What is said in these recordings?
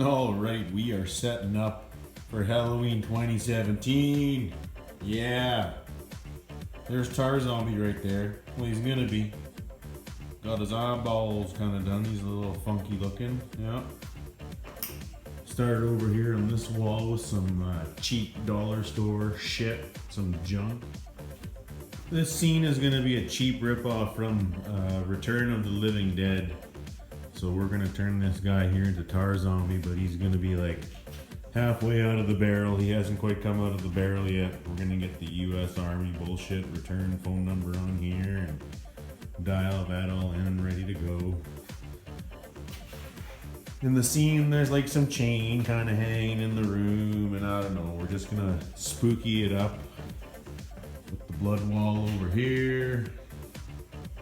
Alright, we are setting up for Halloween 2017. Yeah. There's Zombie right there. Well, he's gonna be. Got his eyeballs kind of done. He's a little funky looking. Yeah. Started over here on this wall with some cheap dollar store shit. Some junk. This scene is gonna be a cheap ripoff from Return of the Living Dead. So we're gonna turn this guy here into Zombie, but he's gonna be like halfway out of the barrel. He hasn't quite come out of the barrel yet. We're gonna get the US Army bullshit return phone number on here and dial that all in and ready to go. In the scene, there's like some chain kind of hanging in the room, and I don't know, we're just gonna spooky it up with the blood wall over here.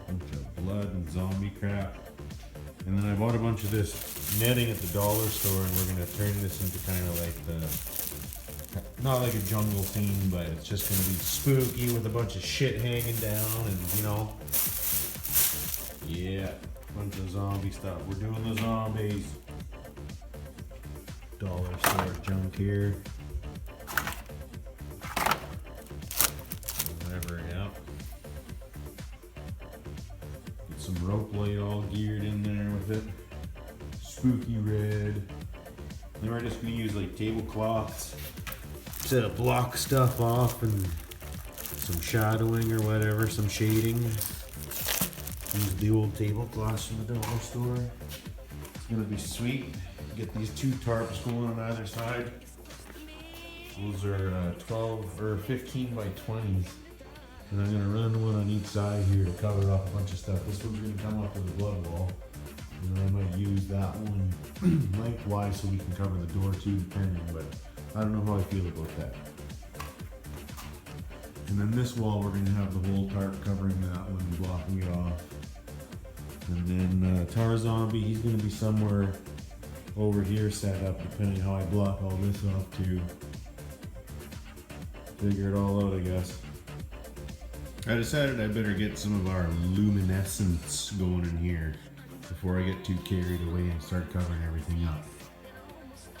Bunch of blood and zombie crap. And then I bought a bunch of this netting at the dollar store, and we're gonna turn this into kind of like not like a jungle scene, but it's just gonna be spooky with a bunch of shit hanging down, and you know, yeah, bunch of zombie stuff. We're doing the zombies. Dollar store junk here. Whatever, yeah. Get some rope light all geared in there with it. Spooky red. Then we're just gonna use like tablecloths to block stuff off and some shadowing or whatever, some shading. Use the old tablecloths from the dollar store. It's gonna be sweet. Get these two tarps going on either side. Those are 12 or 15 by 20s. And I'm gonna run one on each side here to cover up a bunch of stuff. This one's gonna come up to the blood wall. And then I might use that one lengthwise so we can cover the door too, depending, but I don't know how I feel about that. And then this wall, we're gonna have the whole tarp covering that one, blocking it off. And then Zombie, he's gonna be somewhere over here set up, depending how I block all this off too. Figure it all out, I guess. I decided I better get some of our luminescence going in here before I get too carried away and start covering everything up.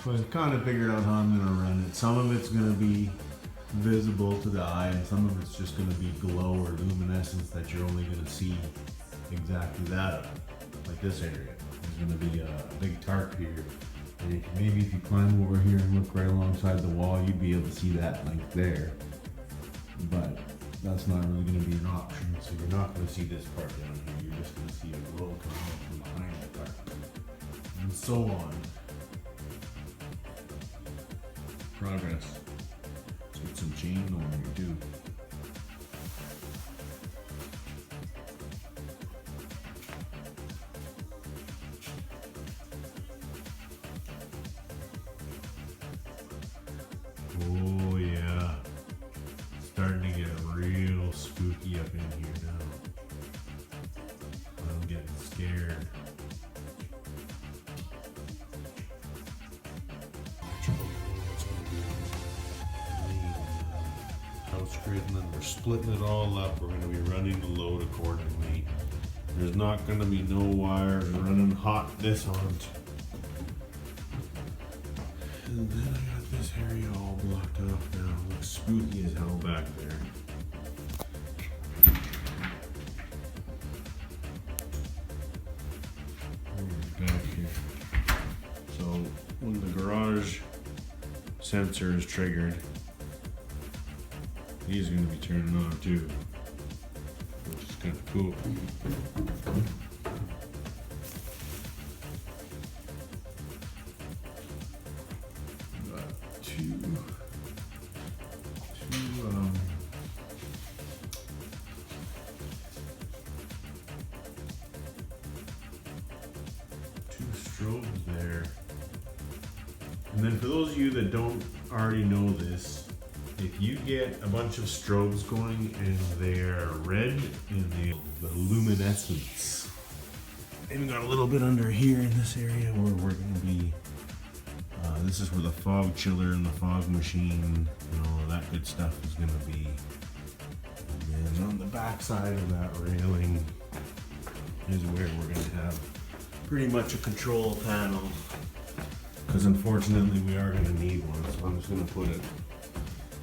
So I kind of figured out how I'm gonna run it. Some of it's gonna be visible to the eye, and some of it's just gonna be glow or luminescence that you're only gonna see exactly that of, like this area. There's going to be a big tarp here, and maybe if you climb over here and look right alongside the wall, you'd be able to see that length there, but that's not really going to be an option, so you're not going to see this part down here. You're just going to see a glow coming up from behind the tarp, and so on. Progress. Let's get some chain going here too. Oh yeah, starting to get real spooky up in here now. I'm getting scared. House grid, and then we're splitting it all up. We're going to be running the load accordingly. There's not going to be no wires running hot this hunt. And then I got this area all blocked off now. It looks spooky as hell back there. Back here. So when the garage sensor is triggered, he's going to be turning on too, which is kind of cool. Two strobes there. And then for those of you that don't already know this, if you get a bunch of strobes going and they're red and the luminescence, and got a little bit under here in this area where we're going to be, this is where the fog chiller and the fog machine and all of that good stuff is going to be. And then on the back side of that railing is where we're going to have pretty much a control panel Because unfortunately we are going to need one, so I'm just going to put it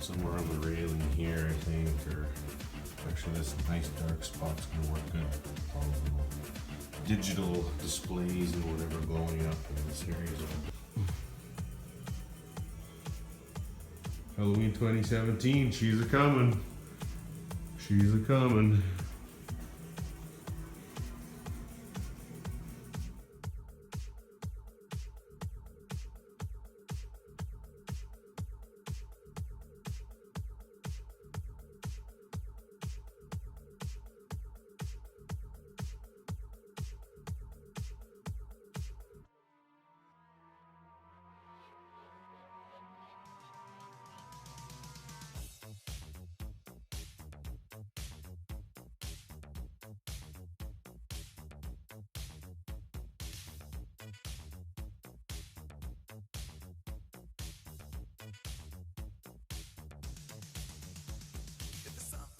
somewhere on the railing here, I think, or actually this nice dark spot's going to work good. All the digital displays and whatever blowing up in this area. Halloween 2017, she's a coming. She's a coming.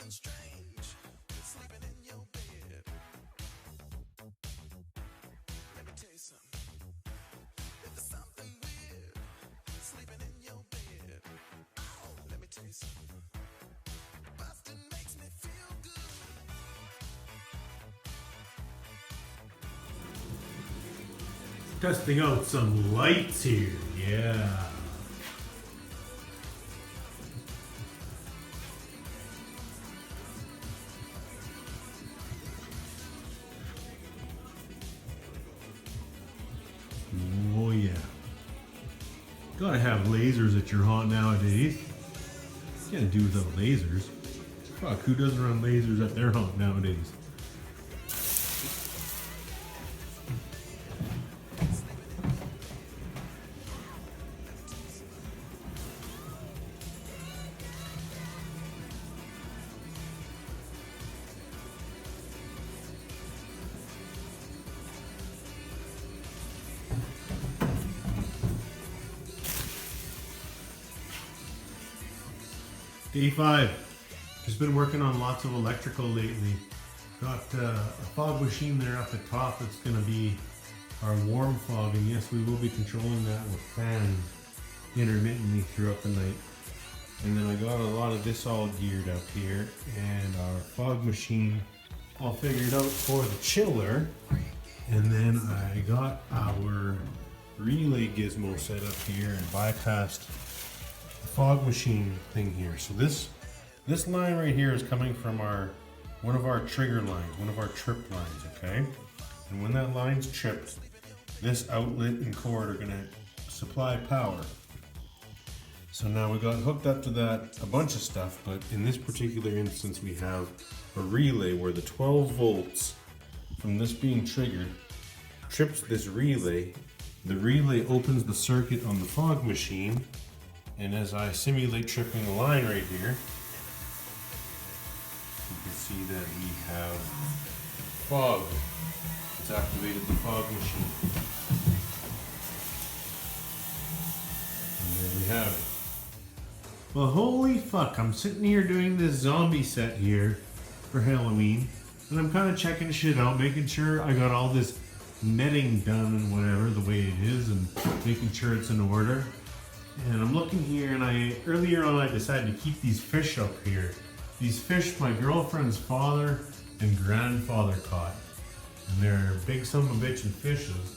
Strange, sleeping in your bed. Let me tell you something. If there's something weird, sleeping in your bed. Oh, let me tell you something. Bustin' makes me feel good. Testing out some lights here, yeah. Oh yeah. Gotta have lasers at your haunt nowadays. Can't do without lasers. Fuck, who doesn't run lasers at their haunt nowadays? Day 5. Just been working on lots of electrical lately. Got a fog machine there up at top that's going to be our warm fog, and yes, we will be controlling that with fans intermittently throughout the night. And then I got a lot of this all geared up here, and our fog machine all figured out for the chiller. And then I got our relay gizmo set up here and bypassed fog machine thing here. So this line right here is coming from one of our trigger lines, one of our trip lines, okay? And when that line's tripped, this outlet and cord are gonna supply power. So now we got hooked up to that a bunch of stuff, but in this particular instance we have a relay where the 12 volts from this being triggered trips this relay. The relay opens the circuit on the fog machine, and as I simulate tripping the line right here, you can see that we have fog. It's activated the fog machine. And there we have it. Well, holy fuck, I'm sitting here doing this zombie set here for Halloween, and I'm kind of checking shit out, making sure I got all this netting done and whatever the way it is, and making sure it's in order. And I'm looking here, and earlier on I decided to keep these fish up here. These fish my girlfriend's father and grandfather caught. And they're big son of a bitchin' fishes.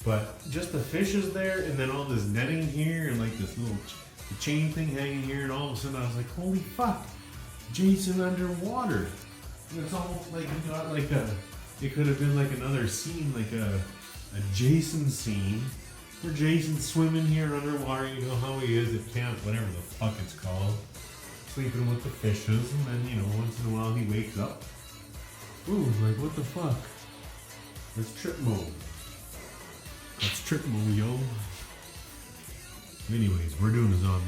But just the fishes there, and then all this netting here, and like this little chain thing hanging here, and all of a sudden I was like, holy fuck, Jason underwater. And it's almost like we got like it could have been like another scene, like a Jason scene. Where Jason's swimming here underwater, you know how he is at camp, whatever the fuck it's called. Sleeping with the fishes, and then, you know, once in a while he wakes up. Ooh, like what the fuck? That's trip mode. That's trip mode, yo. Anyways, we're doing the zombie.